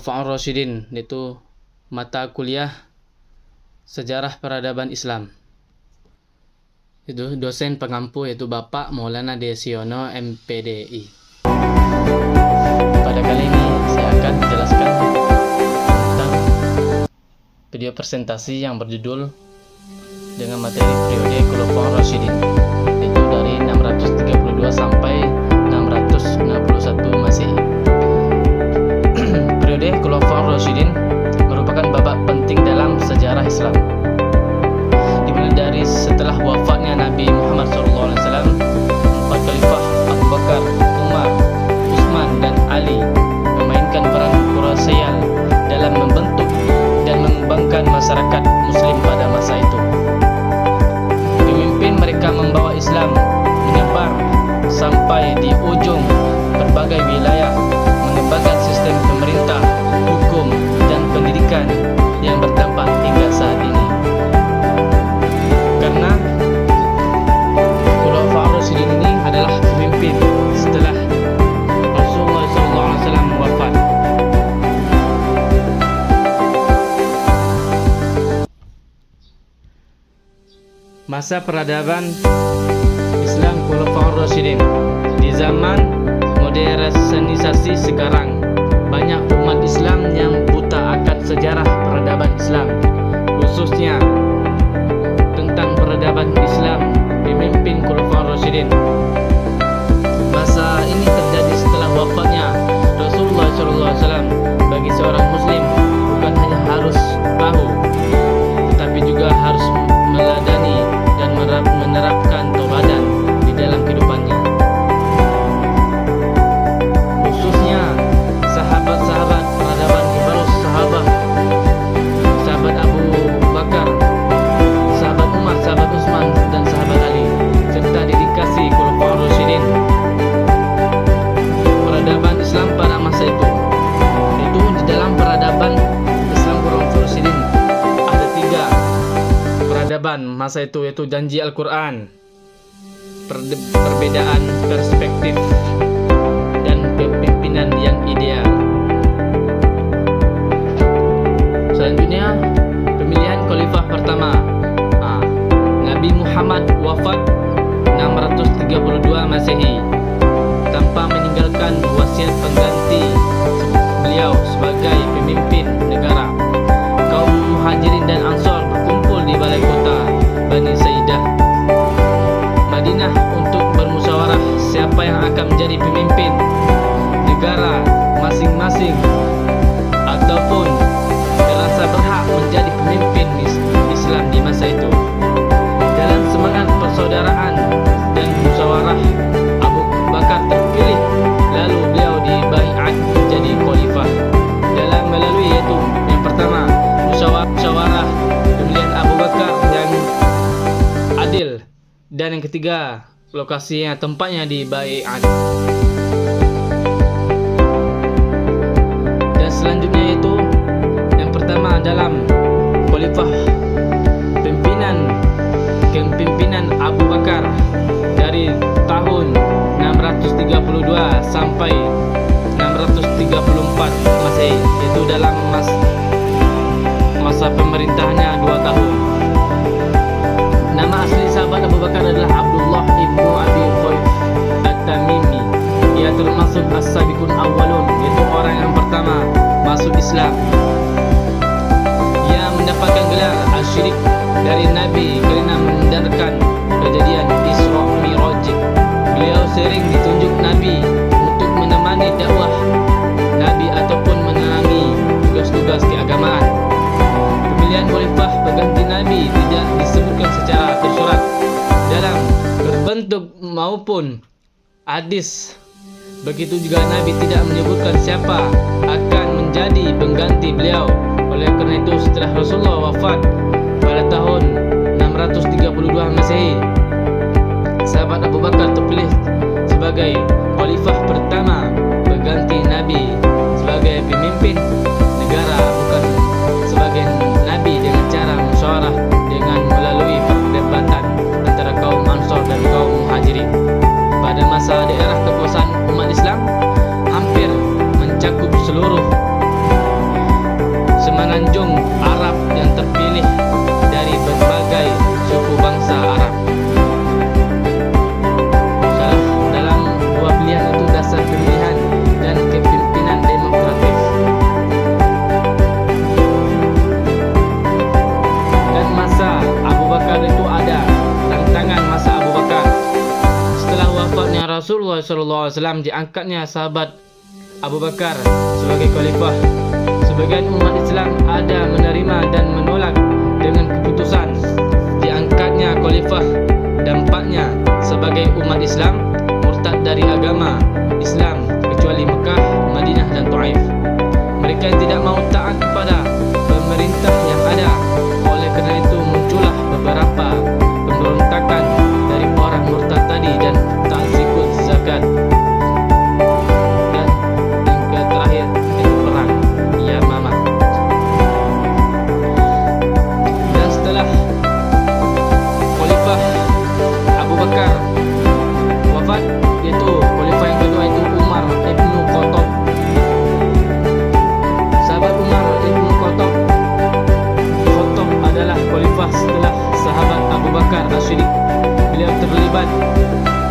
Khulafaur Rasyidin, yaitu mata kuliah Sejarah Peradaban Islam. Itu dosen pengampu yaitu Bapak Maulana Desiono MPDI. Pada kali ini saya akan menjelaskan tentang video presentasi yang berjudul dengan materi periode Khulafaur Rasyidin, yaitu dari 632 sampai 661 Masehi. Periode Khulafaur Rasyidin merupakan babak penting dalam sejarah Islam, dimulai dari setelah wafatnya Nabi Muhammad SAW. Empat khalifah Abu Bakar, Umar, Utsman, dan Ali memainkan peran krusial dalam membentuk dan mengembangkan masyarakat Muslim pada masa itu. Pemimpin mereka membawa Islam menyebar sampai di ujung berbagai wilayah, mengembangkan sistem pemerintah, hukum, dan pendidikan yang berdampak hingga saat ini. Karena Khulafaur Rasyidin ini adalah pemimpin setelah Rasulullah SAW wafat. Masa peradaban Islam Khulafaur Rasyidin. Di zaman modernisasi sekarang, banyak umat Islam yang buta akan sejarah peradaban Islam, khususnya tentang peradaban Islam pemimpin Khulafaur Rasyidin. Masa ini terjadi setelah wafatnya Rasulullah SAW. Bagi seorang Muslim, bukan hanya harus tahu, tetapi juga harus meladani dan menerapkan tauladan di dalam kehidupannya. Khususnya sahabat-sahabat peradaban Ibarus sahabat Abu Bakar, sahabat Umar, sahabat Utsman, dan sahabat Ali, serta dedikasi Khulafaur Rasyidin. Peradaban Islam pada masa itu di dalam peradaban Islam Khulafaur Rasyidin ada 3 peradaban masa itu, yaitu janji Al-Quran, perbedaan perspektif, dan kepemimpinan yang ideal. Selanjutnya, pemilihan khalifah pertama. Nabi Muhammad wafat 632 Masehi tanpa meninggalkan wasiat pengganti beliau sebagai pemimpin negara. Kaum Muhajirin dan Ansor berkumpul di balai kota Bani Saidah, Madinah, untuk bermusyawarah siapa yang akan menjadi pemimpin negara masing-masing ataupun merasa berhak menjadi pemimpin Islam di masa itu. Dalam semangat persaudaraan dan musyawarah, Abu Bakar terpilih, lalu beliau dibaiat menjadi khalifah dalam melalui yaitu yang pertama musyawarah pemilihan Abu Bakar yang adil, dan yang ketiga lokasinya, tempatnya di baiat. Dan selanjutnya itu yang pertama dalam khalifah kepemimpinan Abu Bakar dari tahun 632 sampai 634 Masehi, yaitu dalam masa pemerintahannya 2 tahun. Nama asli sahabat Abu Bakar adalah Abdullah ibnu Abi Khaif At-Tamimi. Ia termasuk as-sabiqun awwalun, yaitu orang yang pertama masuk Islam. Ia mendapatkan gelar Asy-Syirik dari Nabi kerana mendengarkan kejadian Isra Mi'raj. Beliau sering ditunjuk Nabi untuk menemani dakwah Nabi ataupun menerangi tugas-tugas keagamaan. Pemilihan khalifah pengganti Nabi tidak disebutkan secara tersurat dalam berbentuk maupun hadis. Begitu juga Nabi tidak menyebutkan siapa akan menjadi pengganti beliau. Oleh kerana itu, setelah Rasulullah wafat pada tahun 632 Masehi, sahabat Abu Bakar terpilih sebagai khalifah pertama pengganti Nabi sebagai pemimpin negara, bukan sebagai Nabi dengan cara musyawarah dengan melalui perdebatan antara kaum Ansor dan kaum Muhajirin. Pada masa daerah kekuasaan umat Islam hampir mencakup seluruh Arab yang terpilih dari berbagai suku bangsa Arab. Dalam dua pilihan itu dasar pemilihan dan kepemimpinan demokratif. Dan masa Abu Bakar itu ada tantangan masa Abu Bakar. Setelah wafatnya Rasulullah SAW, diangkatnya sahabat Abu Bakar sebagai khalifah. Sebagian umat Islam ada menerima dan menolak dengan keputusan diangkatnya khalifah. Dampaknya sebagai umat Islam murtad dari agama Islam kecuali Mekah, Madinah dan Taif. Mereka tidak mau taat kepada pemerintah yang ada. Oleh kerana itu muncullah beberapa pemberontakan dari orang murtad tadi dan tak ikut zakat. Dan yang terakhir itu perang Yamamah. Dan setelah Khalifah Abu Bakar wafat, yaitu khalifah yang kedua itu Umar ibnu Khattab. Sahabat Umar ibnu Khattab adalah khalifah setelah sahabat Abu Bakar As-Siddiq. Beliau terlibat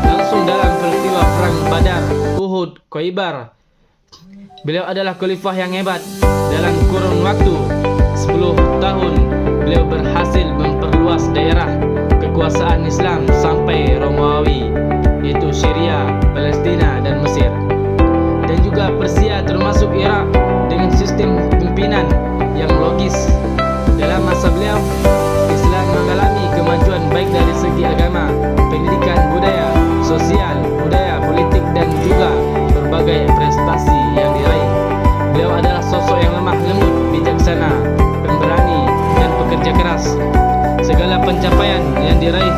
langsung dalam peristiwa perang Badar, Uhud, Khaybar. Beliau adalah khalifah yang hebat. Dalam kurun waktu 10 tahun beliau berhasil memperluas daerah kekuasaan Islam sampai Romawi, yaitu Syria, Palestina dan Mesir, dan juga Persia termasuk Irak dengan sistem pimpinan yang logis. Dalam masa beliau, Islam mengalami kemajuan baik dari segi agama, pendidikan, budaya, sosial, budaya, politik dan juga berbagai prestasi yang diraih. Beliau adalah sosok yang lemah lembut, bijaksana, pemberani dan pekerja keras. Segala pencapaian yang diraih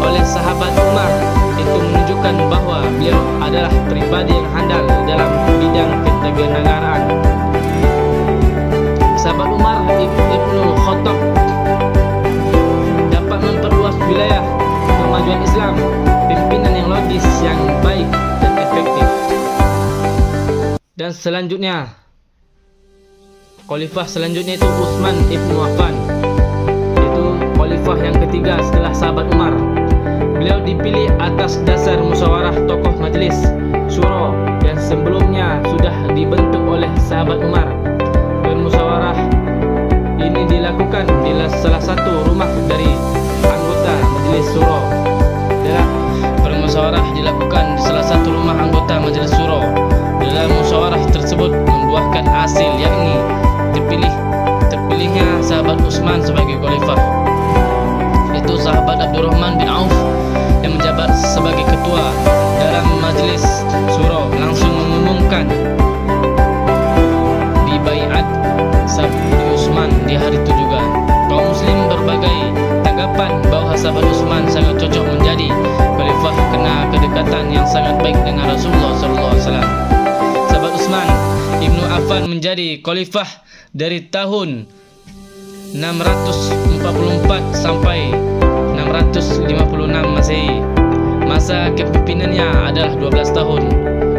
oleh sahabat Umar itu menunjukkan bahawa beliau adalah pribadi yang handal dalam bidang ketatanegaraan. Sahabat Umar ibnu Khattab dapat memperluas wilayah kemajuan Islam, pimpinan yang logis, yang baik dan efektif. Dan selanjutnya, khalifah selanjutnya itu Utsman ibnu Affan, yaitu khalifah yang ketiga setelah sahabat Umar. Beliau dipilih atas dasar musyawarah tokoh majlis syuro yang sebelumnya sudah dibentuk oleh sahabat Umar. Bermusyawarah ini dilakukan di salah satu rumah dari anggota Majelis Syuro. Dalam bermusyawarah dilakukan di salah satu rumah anggota Majelis Syuro. Dalam musyawarah tersebut membuahkan hasil, yakni terpilihnya sahabat Utsman sebagai khalifah. Itu sahabat Abdurrahman bin Auf yang menjabat sebagai ketua dalam Majelis Syuro langsung mengumumkan baiat sahabat Utsman di hari itu juga. Kaum muslim berbagai tanggapan bahawa sahabat Utsman sangat cocok menjadi khalifah kerana kedekatan yang sangat baik dengan Rasulullah SAW. Sahabat Utsman ibnu Affan menjadi khalifah dari tahun 644 sampai 656 Masehi. Masa kepemimpinannya adalah 12 tahun,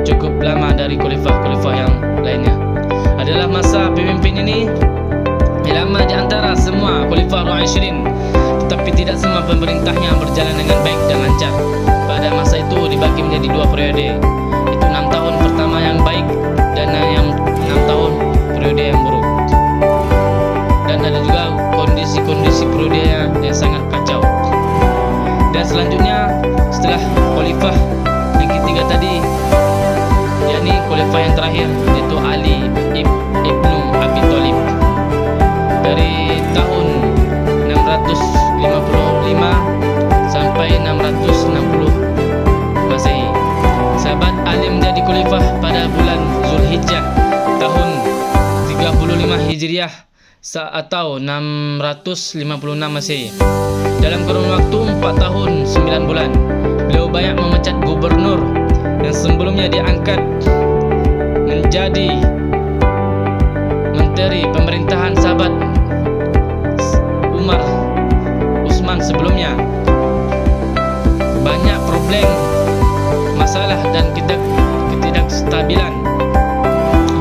cukup lama dari khalifah-khalifah yang lainnya. Adalah masa pemimpin ini lama di antara semua khalifah Ar-Rasyidin, tetapi tidak semua pemerintahnya berjalan dengan baik dan lancar. Pada masa itu dibagi menjadi 2 periode, itu 6 tahun pertama yang baik dan yang 6 tahun periode yang buruk. Dan ada juga kondisi-kondisi periode yang sangat kacau. Dan selanjutnya setelah khalifah yang ketiga tadi, yakni khalifah yang terakhir, yaitu Ali ibnu Abi Thalib, dari tahun 655 sampai 660 Masehi. Sahabat Ali menjadi khalifah pada bulan Zulhijjah tahun 35 Hijriah atau 656 Masehi. Dalam kurun waktu 4 tahun 9 bulan, beliau banyak memecat gubernur yang sebelumnya diangkat menjadi menteri pemerintahan sahabat Umar Utsman sebelumnya. Banyak problem, masalah dan ketidakstabilan,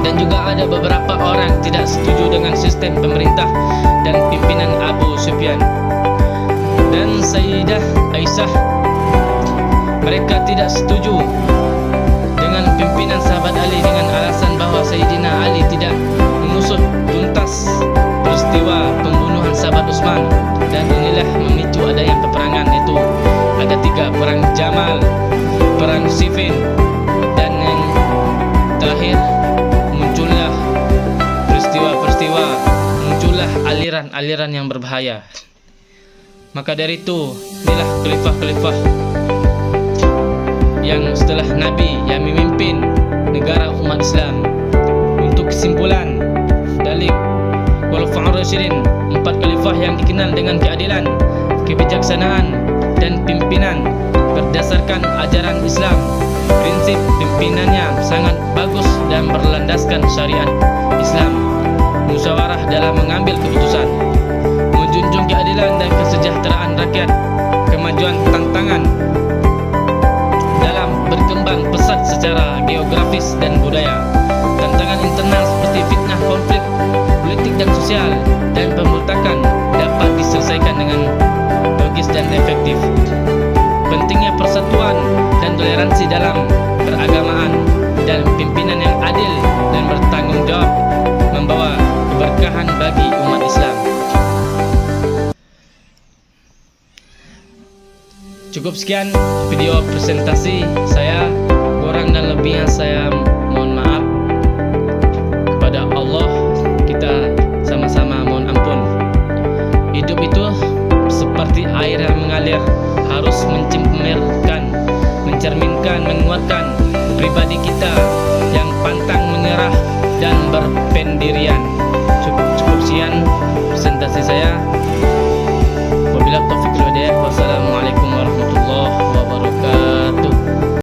dan juga ada beberapa orang tidak setuju dengan sistem pemerintah dan Sayyidah Aisyah. Mereka tidak setuju dengan pimpinan sahabat Ali dengan alasan bahwa Sayyidina Ali tidak mengusut tuntas peristiwa pembunuhan sahabat Utsman, dan inilah memicu adanya peperangan. Itu ada 3, perang Jamal, perang Siffin, dan yang terakhir muncullah peristiwa-peristiwa, muncullah aliran-aliran yang berbahaya. Maka dari itu, inilah khalifah-khalifah yang setelah Nabi yang memimpin negara umat Islam. Untuk kesimpulan dari Khulafaur Rasyidin, 4 khalifah yang dikenal dengan keadilan, kebijaksanaan, dan pimpinan berdasarkan ajaran Islam. Prinsip pimpinannya sangat bagus dan berlandaskan syariat Islam. Musyawarah dalam mengambil keputusan, menjunjung keadilan dan kesejahteraan rakyat, kemajuan tantangan dalam berkembang pesat secara geografis dan budaya, tantangan internal seperti fitnah, konflik politik dan sosial, dan pemberontakan dapat diselesaikan dengan logis dan efektif. Pentingnya persatuan dan toleransi dalam beragamaan, dan pimpinan yang adil dan bertanggung jawab membawa keberkahan bagi umat Islam. Cukup sekian video presentasi saya. Kurang dan lebihnya saya mohon maaf. Kepada Allah kita sama-sama mohon ampun. Hidup itu seperti air yang mengalir, harus mencerminkan, menguatkan pribadi kita yang pantang menyerah dan berpendirian. Cukup sekian presentasi saya.